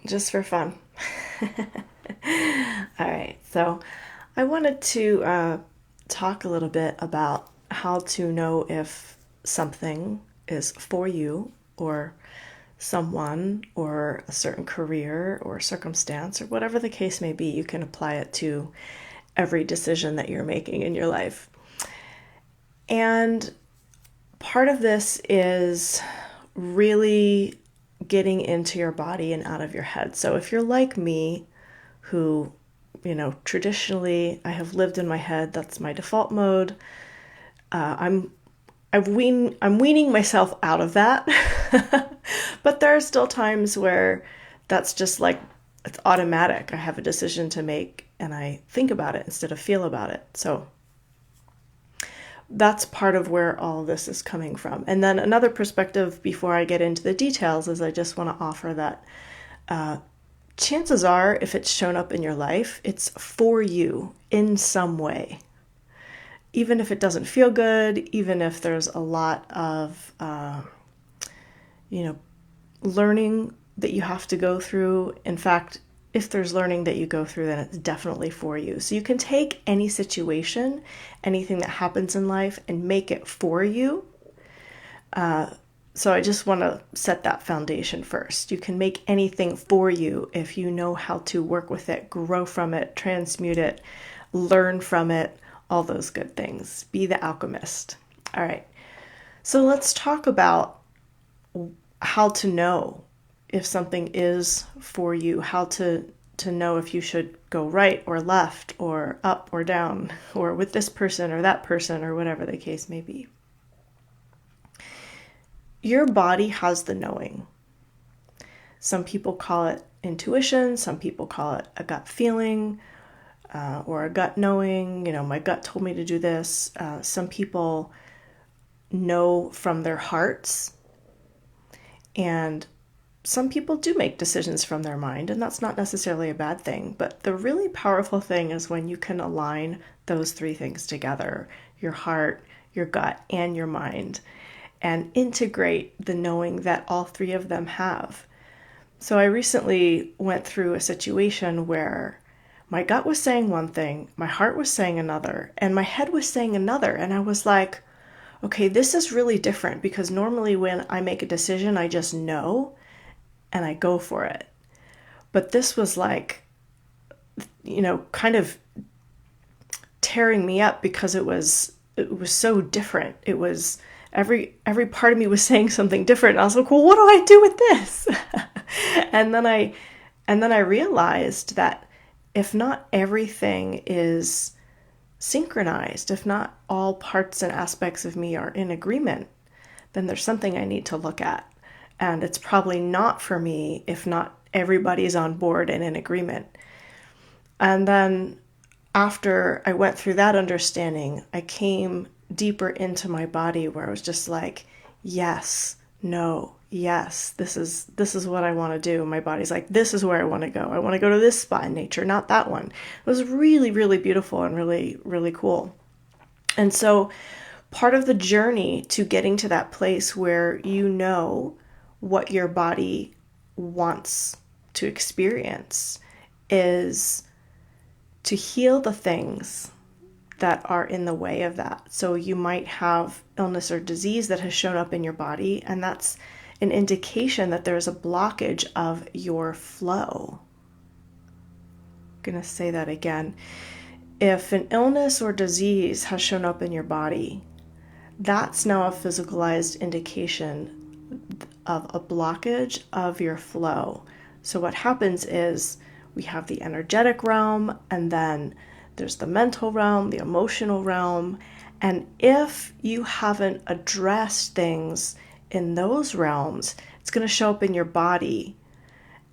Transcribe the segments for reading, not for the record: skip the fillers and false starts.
just for fun. All right, so I wanted to talk a little bit about how to know if something is for you or someone or a certain career or circumstance or whatever the case may be. You can apply it to every decision that you're making in your life. And part of this is really getting into your body and out of your head. So if you're like me, who, traditionally I have lived in my head, that's my default mode. I'm weaning myself out of that, but there are still times where that's just like it's automatic. I have a decision to make and I think about it instead of feel about it. So that's part of where all of this is coming from. And then another perspective before I get into the details is I just want to offer that chances are, if it's shown up in your life, it's for you in some way. Even if it doesn't feel good, even if there's a lot of, learning that you have to go through. In fact, if there's learning that you go through, then it's definitely for you. So you can take any situation, anything that happens in life, and make it for you. So I just want to set that foundation first. You can make anything for you if you know how to work with it, grow from it, transmute it, learn from it, all those good things. Be the alchemist. All right. So let's talk about how to know if something is for you, how to know if you should go right or left or up or down or with this person or that person or whatever the case may be. Your body has the knowing. Some people call it intuition. Some people call it a gut feeling or a gut knowing. My gut told me to do this. Some people know from their hearts. And some people do make decisions from their mind, and that's not necessarily a bad thing. But the really powerful thing is when you can align those three things together, your heart, your gut, and your mind, and integrate the knowing that all three of them have. So I recently went through a situation where my gut was saying one thing, my heart was saying another, and my head was saying another. And I was like, okay, this is really different, because normally when I make a decision, I just know and I go for it. But this was like, kind of tearing me up because it was so different. It was every part of me was saying something different. And I was like, well, what do I do with this? and then I realized that if not everything is synchronized, if not all parts and aspects of me are in agreement, then there's something I need to look at. And it's probably not for me if not everybody's on board and in agreement. And then after I went through that understanding, I came deeper into my body where I was just like, yes, no, yes, this is what I want to do. My body's like, this is where I want to go. I want to go to this spot in nature, not that one. It was really, really beautiful and really, really cool. And so part of the journey to getting to that place where you know what your body wants to experience is to heal the things that are in the way of that. So you might have illness or disease that has shown up in your body, and that's an indication that there's a blockage of your flow. I'm going to say that again. If an illness or disease has shown up in your body, that's now a physicalized indication of a blockage of your flow. So what happens is we have the energetic realm, and then there's the mental realm, the emotional realm. And if you haven't addressed things in those realms, it's going to show up in your body.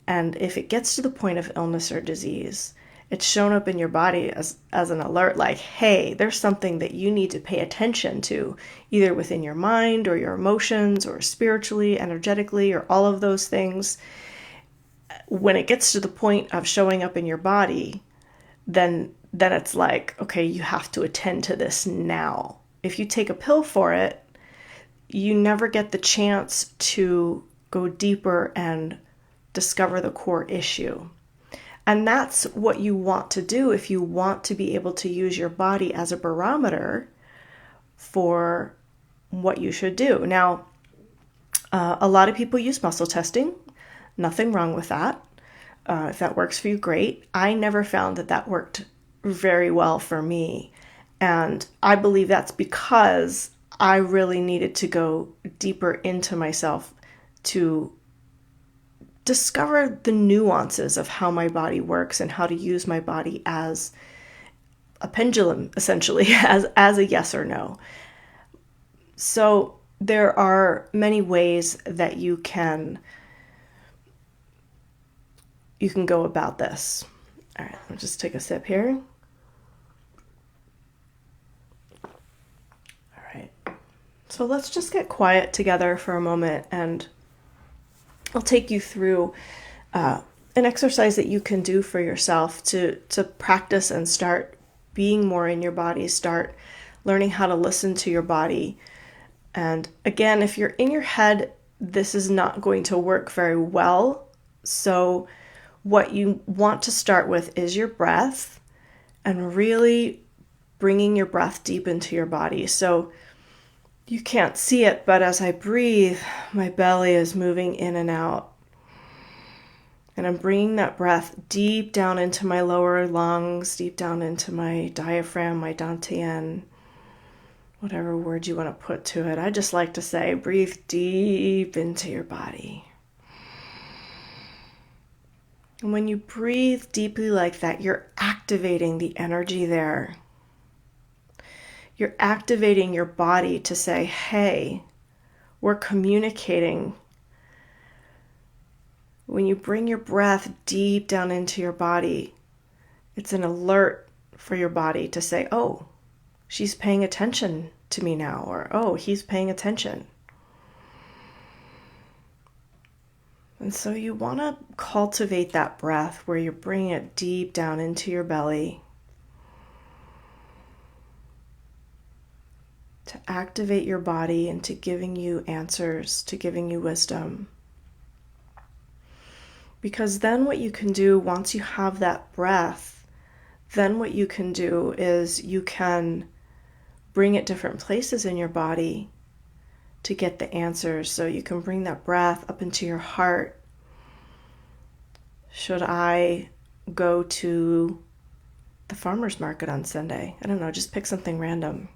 And if it gets to the point of illness or disease, it's shown up in your body as an alert, like, hey, there's something that you need to pay attention to, either within your mind or your emotions or spiritually, energetically, or all of those things. When it gets to the point of showing up in your body, then it's like, okay, you have to attend to this now. If you take a pill for it, you never get the chance to go deeper and discover the core issue. And that's what you want to do if you want to be able to use your body as a barometer for what you should do. Now, a lot of people use muscle testing. Nothing wrong with that. If that works for you, great. I never found that worked very well for me. And I believe that's because I really needed to go deeper into myself to discover the nuances of how my body works and how to use my body as a pendulum, essentially, as a yes or no. So there are many ways that you can go about this. All right, I'll just take a sip here. All right. So let's just get quiet together for a moment, and I'll take you through an exercise that you can do for yourself to practice and start being more in your body, start learning how to listen to your body. And again, if you're in your head, this is not going to work very well. So what you want to start with is your breath and really bringing your breath deep into your body. So you can't see it, but as I breathe, my belly is moving in and out. And I'm bringing that breath deep down into my lower lungs, deep down into my diaphragm, my dantian, whatever word you want to put to it. I just like to say, breathe deep into your body. And when you breathe deeply like that, you're activating the energy there. You're activating your body to say, hey, we're communicating. When you bring your breath deep down into your body, it's an alert for your body to say, oh, she's paying attention to me now, or oh, he's paying attention. And so you want to cultivate that breath where you're bringing it deep down into your belly to activate your body into giving you answers, to giving you wisdom. Because then what you can do once you have that breath, then what you can do is you can bring it different places in your body to get the answers. So you can bring that breath up into your heart. Should I go to the farmer's market on Sunday? I don't know, just pick something random.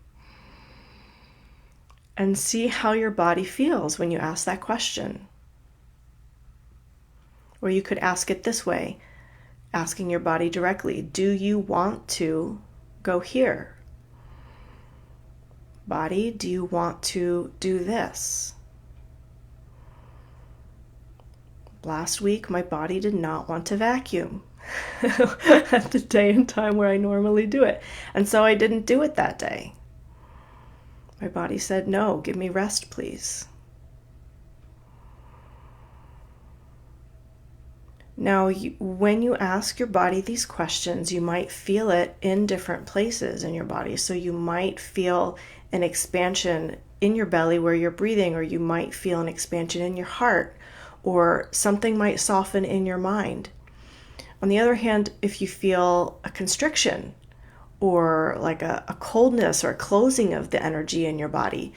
And see how your body feels when you ask that question. Or you could ask it this way, asking your body directly, do you want to go here? Body, do you want to do this? Last week, my body did not want to vacuum at the day and time where I normally do it. And so I didn't do it that day. My body said, no, give me rest, please. Now, when you ask your body these questions, you might feel it in different places in your body. So you might feel an expansion in your belly where you're breathing, or you might feel an expansion in your heart, or something might soften in your mind. On the other hand, if you feel a constriction or like a coldness or a closing of the energy in your body,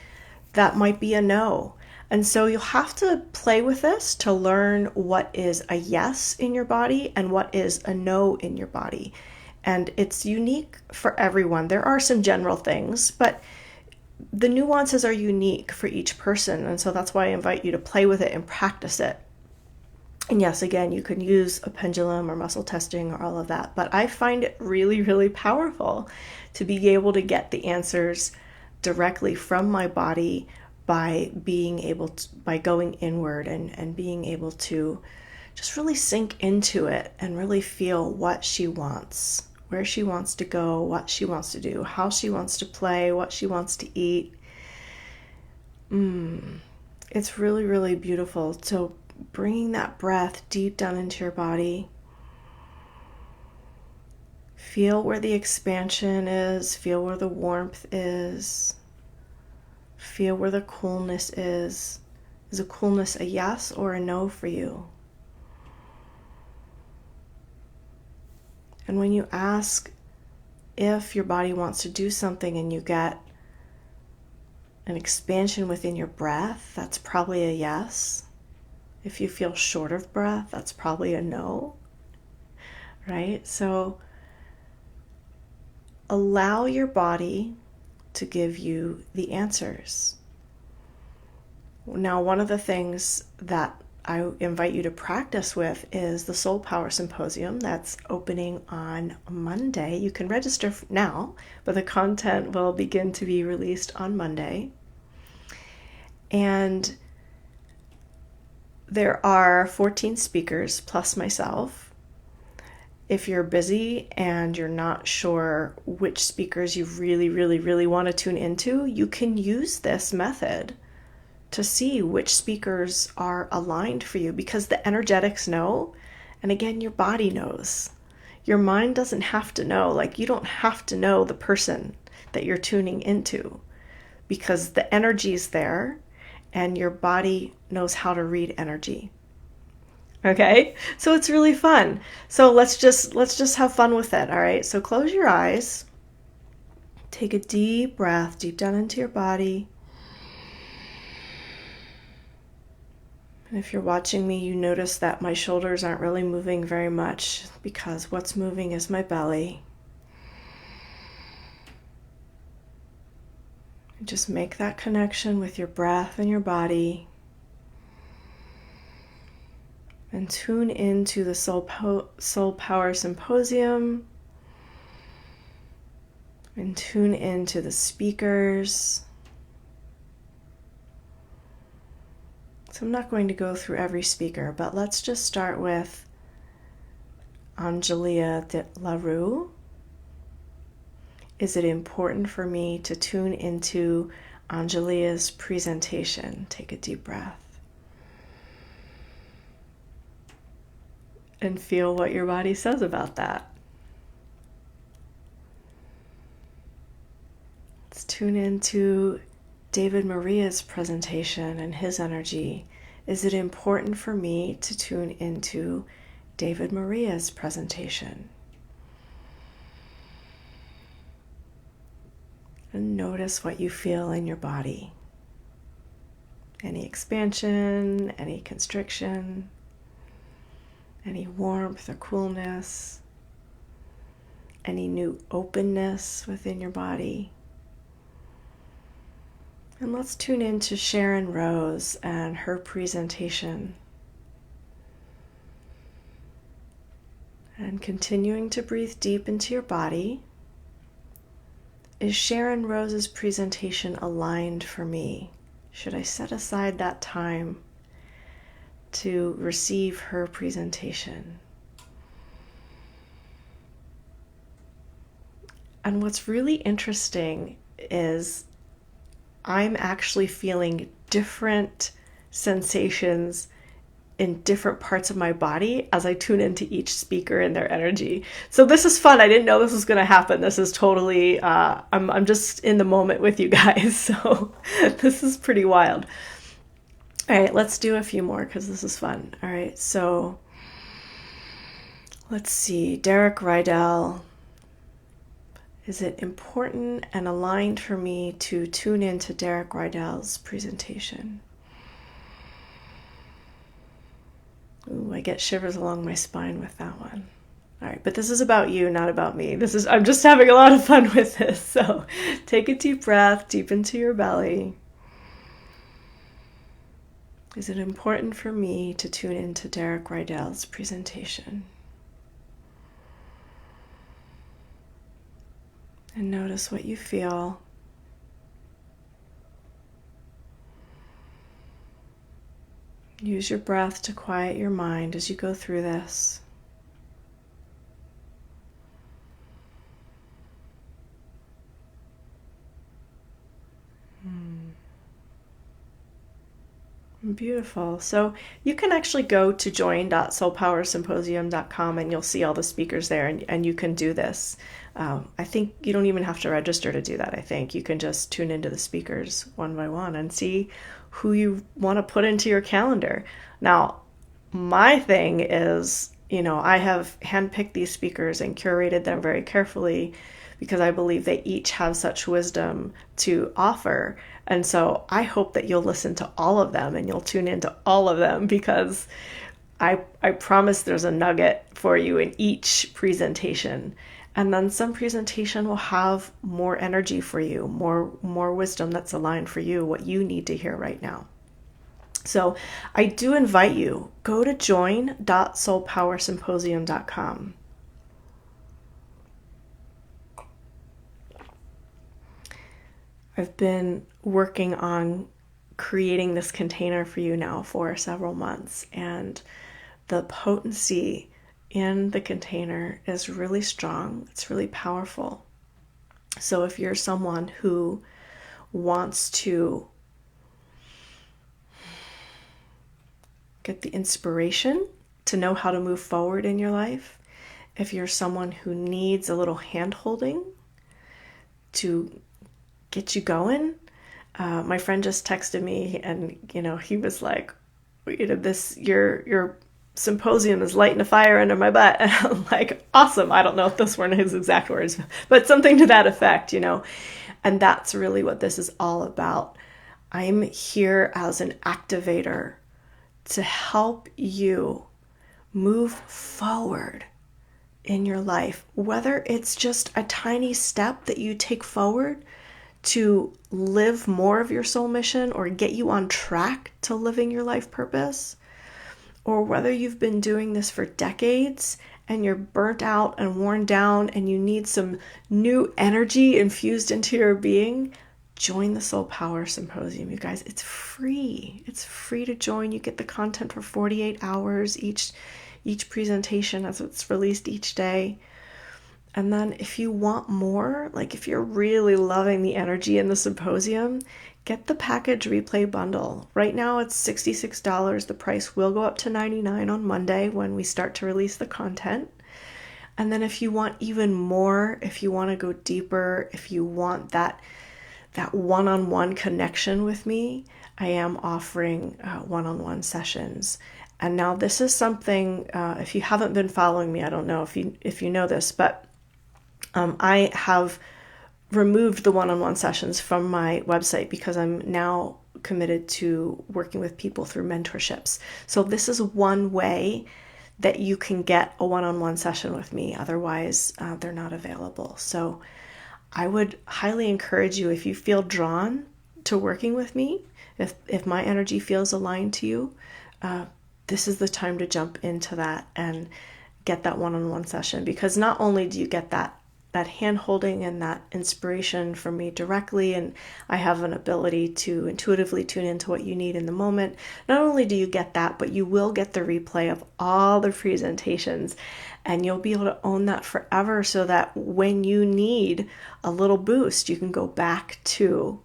that might be a no. And so you'll have to play with this to learn what is a yes in your body and what is a no in your body. And it's unique for everyone. There are some general things, but the nuances are unique for each person. And so that's why I invite you to play with it and practice it. And yes, again, you can use a pendulum or muscle testing or all of that, but I find it really, really powerful to be able to get the answers directly from my body by going inward and being able to just really sink into it and really feel what she wants, where she wants to go, what she wants to do, how she wants to play, what she wants to eat. It's really, really beautiful. So bringing that breath deep down into your body. Feel where the expansion is. Feel where the warmth is. Feel where the coolness is. Is a coolness a yes or a no for you? And when you ask if your body wants to do something and you get an expansion within your breath, that's probably a yes. If you feel short of breath, that's probably a no, right? So allow your body to give you the answers. Now, one of the things that I invite you to practice with is the Soul Power Symposium that's opening on Monday. You can register now, but the content will begin to be released on Monday. And there are 14 speakers plus myself. If you're busy and you're not sure which speakers you really want to tune into, you can use this method to see which speakers are aligned for you, because the energetics know, and again, your body knows. Your mind doesn't have to know. Like, you don't have to know the person that you're tuning into, because the energy's there and your body knows how to read energy. Okay? So it's really fun. So let's just have fun with it, all right? So close your eyes. Take a deep breath deep down into your body. And if you're watching me, you notice that my shoulders aren't really moving very much, because what's moving is my belly. And just make that connection with your breath and your body. And tune into the Soul Power Symposium. And tune into the speakers. So I'm not going to go through every speaker, but let's just start with Angelia de la Rue. Is it important for me to tune into Angelia's presentation? Take a deep breath. And feel what your body says about that. Let's tune into David Maria's presentation and his energy. Is it important for me to tune into David Maria's presentation? And notice what you feel in your body. Any expansion, any constriction, any warmth or coolness, any new openness within your body. And let's tune in to Sharon Rose and her presentation. And continuing to breathe deep into your body. Is Sharon Rose's presentation aligned for me? Should I set aside that time to receive her presentation? And what's really interesting is I'm actually feeling different sensations in different parts of my body as I tune into each speaker and their energy. So this is fun. I didn't know this was going to happen. This is totally, I'm just in the moment with you guys. So this is pretty wild. All right, let's do a few more because this is fun. All right, so let's see. Derek Rydell. Is it important and aligned for me to tune into Derek Rydell's presentation? Ooh, I get shivers along my spine with that one. All right, but this is about you, not about me. I'm just having a lot of fun with this. So take a deep breath deep into your belly. Is it important for me to tune into Derek Rydell's presentation? And notice what you feel. Use your breath to quiet your mind as you go through this. Beautiful. So you can actually go to join.soulpowersymposium.com and you'll see all the speakers there, and you can do this. I think you don't even have to register to do that. I think you can just tune into the speakers one by one and see who you want to put into your calendar. Now, my thing is, I have handpicked these speakers and curated them very carefully because I believe they each have such wisdom to offer. And so I hope that you'll listen to all of them and you'll tune into all of them, because I promise there's a nugget for you in each presentation. And then some presentation will have more energy for you, more wisdom that's aligned for you, what you need to hear right now. So I do invite you, go to join.soulpowersymposium.com. I've been working on creating this container for you now for several months, and the potency in the container is really strong. It's really powerful. So if you're someone who wants to get the inspiration to know how to move forward in your life, if you're someone who needs a little hand holding to get you going, my friend just texted me, and he was like, this your symposium is lighting a fire under my butt. And I'm like, awesome. I don't know if those weren't his exact words, but something to that effect, and that's really what this is all about. I'm here as an activator to help you move forward in your life, whether it's just a tiny step that you take forward to live more of your soul mission or get you on track to living your life purpose, or whether you've been doing this for decades and you're burnt out and worn down and you need some new energy infused into your being. Join the Soul Power Symposium, you guys. It's free. It's free to join. You get the content for 48 hours each presentation as it's released each day. And then if you want more, like if you're really loving the energy in the symposium, get the package replay bundle. Right now it's $66. The price will go up to $99 on Monday when we start to release the content. And then if you want even more, if you want to go deeper, if you want that one-on-one connection with me, I am offering one-on-one sessions. And now this is something, if you haven't been following me, I don't know if you know this, but I have removed the one-on-one sessions from my website because I'm now committed to working with people through mentorships. So this is one way that you can get a one-on-one session with me. Otherwise, they're not available. So I would highly encourage you, if you feel drawn to working with me, if my energy feels aligned to you, this is the time to jump into that and get that one-on-one session, because not only do you get that hand holding and that inspiration from me directly, and I have an ability to intuitively tune into what you need in the moment. Not only do you get that, but you will get the replay of all the presentations, and you'll be able to own that forever, so that when you need a little boost, you can go back to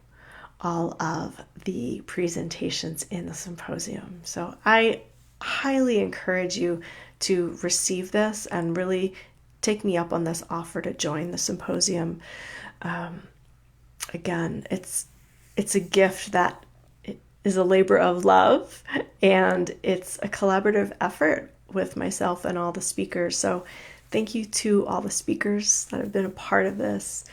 all of the presentations in the symposium. So I highly encourage you to receive this and really take me up on this offer to join the symposium. Again, it's a gift that is a labor of love, and it's a collaborative effort with myself and all the speakers. So thank you to all the speakers that have been a part of this.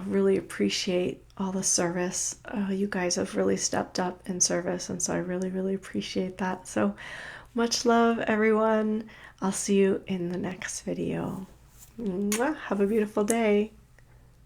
Really appreciate all the service. You guys have really stepped up in service, and so I really, really appreciate that. So much love, everyone. I'll see you in the next video. Mwah. Have a beautiful day.